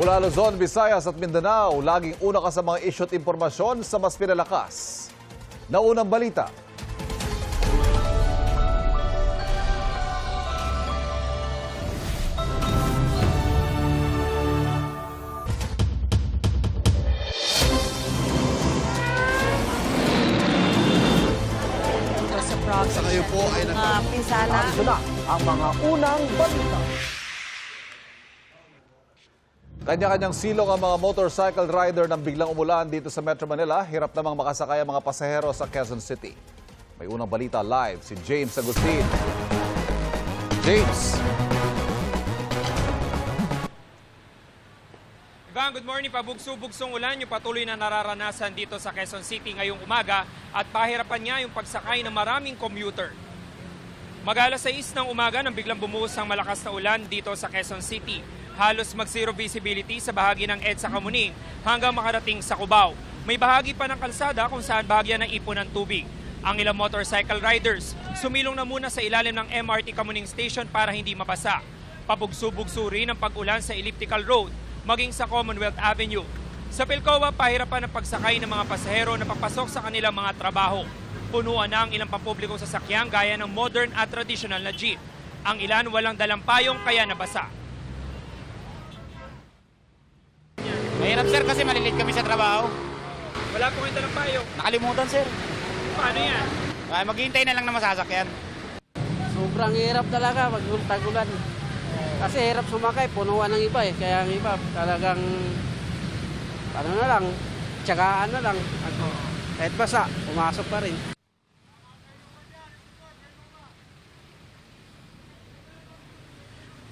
Mula Luzon, Visayas at Mindanao, laging una ka sa mga issue at impormasyon sa mas pinalakas. Naunang balita. Sa kayo po ay Pinsala. Ito na ang mga unang balita. Kanya-kanyang silong ang mga motorcycle rider nang biglang umulan dito sa Metro Manila. Hirap namang makasakay ang mga pasahero sa Quezon City. May unang balita live si James Agustin. James. Ivan, good morning. Pabugso-bugsong ulan yung patuloy na nararanasan dito sa Quezon City ngayong umaga at pahirapan niya yung pagsakay ng maraming commuter. Mag-alas 6 ng umaga nang biglang bumuhos ang malakas na ulan dito sa Quezon City. Halos mag-zero visibility sa bahagi ng EDSA Kamuning hanggang makarating sa Cubao. May bahagi pa ng kalsada kung saan bahagyan ng ipon ng tubig. Ang ilang motorcycle riders sumilong na muna sa ilalim ng MRT Kamuning Station para hindi mabasa. Pabugso-bugso rin ang pag-ulan sa Elliptical Road maging sa Commonwealth Avenue. Sa Pilcoa, pahirapan ang pagsakay ng mga pasahero na papasok sa kanilang mga trabaho. Punuan na ang ilang pampublikong sasakyan gaya ng modern at traditional na jeep. Ang ilan walang dalang payong kaya nabasa. Mahirap sir kasi malilate kami sa trabaho. Wala po kayong dalang payong. Nakalimutan sir. Paano yan? Ay, maghihintay na lang na masasakyan. sobrang hirap talaga pag tagulan. Kasi hirap sumakay, punuan ng iba eh. Kaya ang iba talagang, ano na lang, tsagaan na lang. Kahit basa, pumasok pa rin.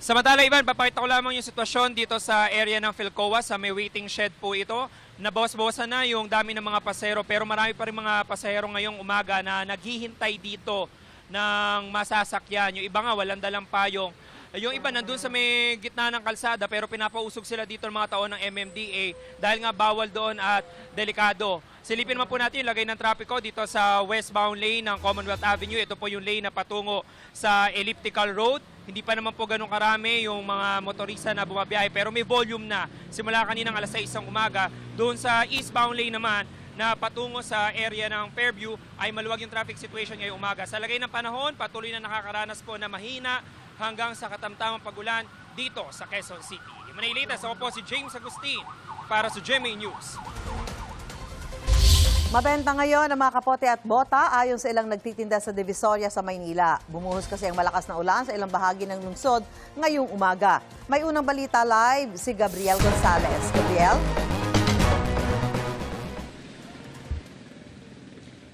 Samantala, Ivan, papakita ko lamang yung sitwasyon dito sa area ng Philcoa, sa may waiting shed po ito. Nabawas-bawasan na yung dami ng mga pasahero, pero marami pa rin mga pasahero ngayong umaga na naghihintay dito ng masasakyan. Yung iba nga, walang dalang payong. Yung iba nandun sa may gitna ng kalsada pero pinapausog sila dito ng mga tao ng MMDA dahil nga bawal doon at delikado. Silipin naman po natin yung lagay ng trapiko dito sa westbound lane ng Commonwealth Avenue. Ito po yung lane na patungo sa Elliptical Road. Hindi pa naman po ganun karami yung mga motorista na bumabiyahe pero may volume na. Simula kaninang alas 6 ng umaga, doon sa eastbound lane naman na patungo sa area ng Fairview ay maluwag yung traffic situation ngayong umaga. Sa lagay ng panahon, patuloy na nakakaranas po na mahina hanggang sa katamtamang pagulan dito sa Quezon City. Yung Manilitas, ako po si James Agustin para sa GMA News. Mabenta ngayon ang mga kapote at bota ayon sa ilang nagtitinda sa Divisoria sa Maynila. Bumuhos kasi ang malakas na ulan sa ilang bahagi ng lungsod ngayong umaga. May unang balita live si Gabriel Gonzalez. Gabriel?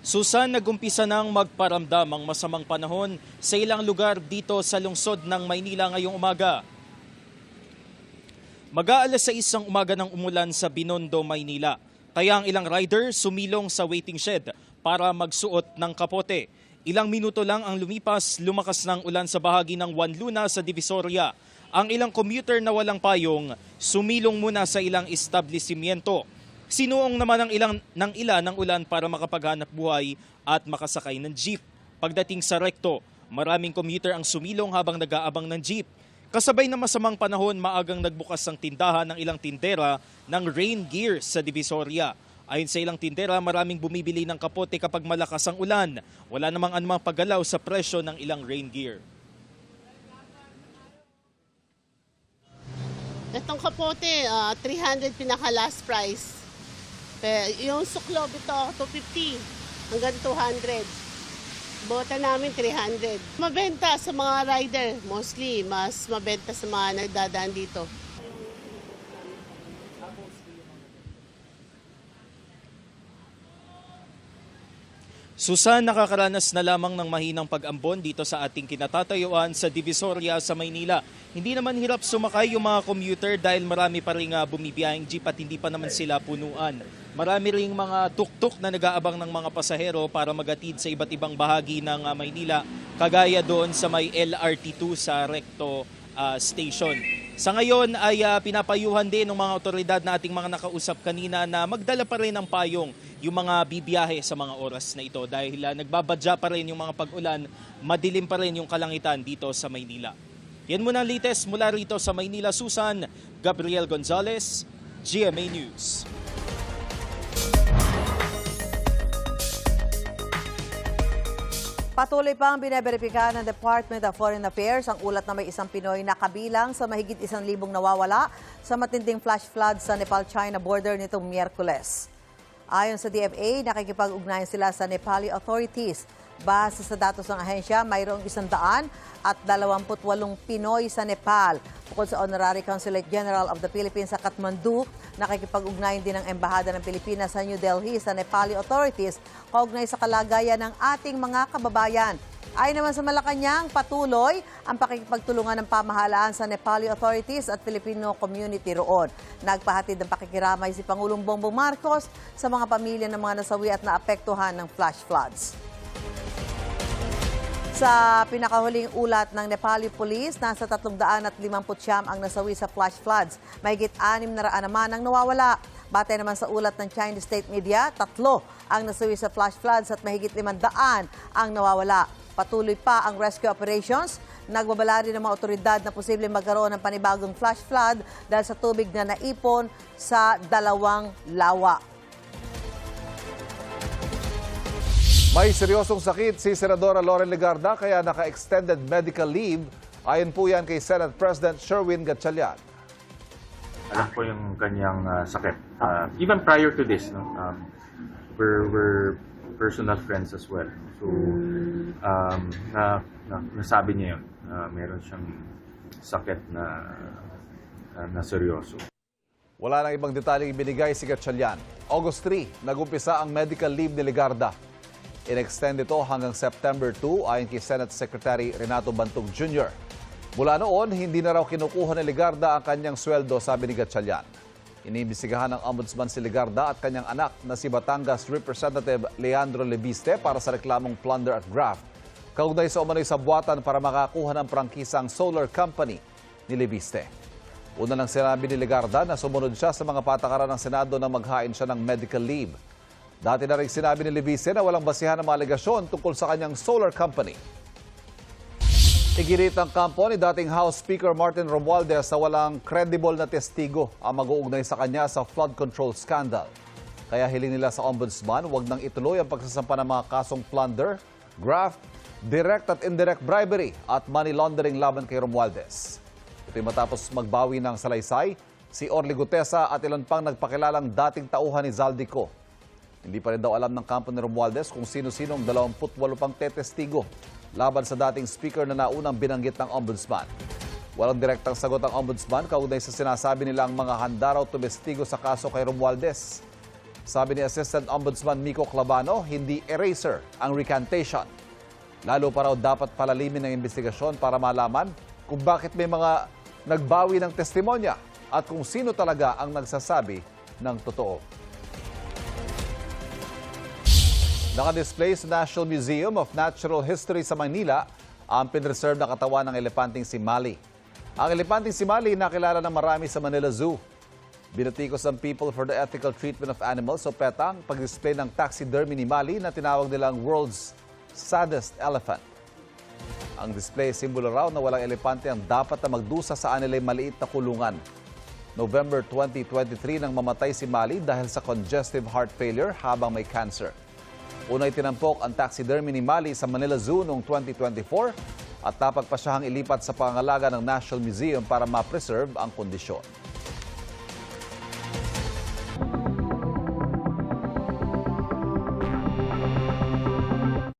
Susan, nagumpisa nang magparamdam ang masamang panahon sa ilang lugar dito sa lungsod ng Maynila ngayong umaga. Mag-aalas 6 ang umaga ng umulan sa Binondo, Maynila. Kaya ang ilang rider sumilong sa waiting shed para magsuot ng kapote. Ilang minuto lang ang lumipas, lumakas ng ulan sa bahagi ng Wanluna sa Divisoria. Ang ilang commuter na walang payong sumilong muna sa ilang establishmento. Sinuong naman ng ilan ng ulan para makapaghanap buhay at makasakay ng jeep. Pagdating sa rekto, maraming commuter ang sumilong habang nag-aabang ng jeep. Kasabay na masamang panahon, maagang nagbukas ang tindahan ng ilang tindera ng rain gear sa Divisoria. Ayon sa ilang tindera, maraming bumibili ng kapote kapag malakas ang ulan. Wala namang anumang paggalaw sa presyo ng ilang rain gear. Itong kapote, 300 pinaka last price. Yung suklob ito, 250 hanggang 200. Bota namin 300. Mabenta sa mga rider, mostly. Mas mabenta sa mga nagdadaan dito. Susan, nakakaranas na lamang ng mahinang pag-ambon dito sa ating kinatatayuan sa Divisoria sa Maynila. Hindi naman hirap sumakay yung mga commuter dahil marami pa rin bumibiyaheng jeep at hindi pa naman sila punuan. Marami ring mga tuk-tuk na nag-aabang ng mga pasahero para magatid sa iba't ibang bahagi ng Maynila, kagaya doon sa may LRT2 sa Recto Station. Sa ngayon ay pinapayuhan din ng mga otoridad na ating mga nakausap kanina na magdala pa rin ng payong yung mga bibiyahe sa mga oras na ito dahil nagbabadya pa rin yung mga pag-ulan, madilim pa rin yung kalangitan dito sa Maynila. Yan muna ang latest mula rito sa Maynila, Susan. Gabriel Gonzalez, GMA News. Patuloy pang bineberipika ng Department of Foreign Affairs ang ulat na may isang Pinoy na kabilang sa mahigit 1,000 nawawala sa matinding flash flood sa Nepal-China border nitong Miyerkules. Ayon sa DFA, nakikipag-ugnayan sila sa Nepali authorities. Base sa datos ng ahensya, mayroong 128 Pinoy sa Nepal. Bukod sa Honorary Consulate General of the Philippines sa Kathmandu, nakikipag-ugnayan din ang Embahada ng Pilipinas sa New Delhi sa Nepali authorities kaugnay sa kalagayan ng ating mga kababayan. Ayon naman sa Malacanang, patuloy ang pakikipagtulungan ng pamahalaan sa Nepali authorities at Filipino community roon. Nagpahatid ng pakikiramay si Pangulong Bongbong Marcos sa mga pamilya ng mga nasawi at naapektuhan ng flash floods. Sa pinakahuling ulat ng Nepali Police, nasa 359 ang nasawi sa flash floods. Mahigit 600 naman ang nawawala. Batay naman sa ulat ng Chinese state media, 3 ang nasawi sa flash floods at mahigit 500 ang nawawala. Patuloy pa ang rescue operations. Nagbabala rin ng mga otoridad na posibleng magkaroon ng panibagong flash flood dahil sa tubig na naipon sa 2 lawa. May seryosong sakit si Senadora Loren Legarda kaya naka-extended medical leave. Ayon po yan kay Senate President Sherwin Gatchalian. Alam ko yung kanyang sakit. Even prior to this, no, we're personal friends as well. So, nasabi niya yun. Meron siyang sakit na seryoso. Wala nang ibang detalyeng ibinigay si Gatchalian. August 3, nagumpisa ang medical leave ni Legarda. In-extend ito hanggang September 2 ayon kay Senate Secretary Renato Bantog Jr. Mula noon, hindi na raw kinukuha ni Legarda ang kanyang sweldo, sabi ni Gatchalian. Iniimbestigahan ng Ombudsman si Legarda at kanyang anak na si Batangas Representative Leandro Lebiste para sa reklamong plunder at graft. Kaugnay sa umano'y sabwatan para makakuha ng prangkisang solar company ni Lebiste. Una nang sinabi ni Legarda na sumunod siya sa mga patakaran ng Senado na maghain siya ng medical leave. Dati na rin sinabi ni Lebiste na walang basihan ng mga alegasyon tungkol sa kanyang solar company. Iginit ang kampo ni dating House Speaker Martin Romualdez na walang credible na testigo ang mag-uugnay sa kanya sa flood control scandal. Kaya hiling nila sa Ombudsman huwag nang ituloy ang pagsasampa ng mga kasong plunder, graft, direct at indirect bribery at money laundering laban kay Romualdez. Ito'y matapos magbawi ng salaysay, si Orly Gutesa at ilan pang nagpakilalang dating tauhan ni Zaldico. Hindi pa rin daw alam ng kampo ni Romualdez kung sino-sino ang 28 pang tetestigo laban sa dating speaker na naunang binanggit ng Ombudsman. Walang direktang sagot ang Ombudsman kaugnay sa sinasabi nilang mga handa raw tumestigo sa kaso kay Romualdez. Sabi ni Assistant Ombudsman Miko Clavano, hindi eraser ang recantation. Lalo pa raw dapat palalimin ng investigasyon para malaman kung bakit may mga nagbawi ng testimonya at kung sino talaga ang nagsasabi ng totoo. Naka-display sa National Museum of Natural History sa Manila ang pinreserve na katawan ng elepanteng si Mali. Ang elepanteng si Mali nakilala ng marami sa Manila Zoo. Binatikos ng People for the Ethical Treatment of Animals o PETA ang pag-display ng taxidermy ni Mali na tinawag nilang World's Saddest Elephant. Ang display simbolo raw na walang elepante ang dapat na magdusa sa anilay maliit na kulungan. November 2023 nang mamatay si Mali dahil sa congestive heart failure habang may cancer. Unay tinampok ang taxidermy ni Mali sa Manila Zoo noong 2024 at napagpasyahang ilipat sa pangalaga ng National Museum para ma-preserve ang kondisyon.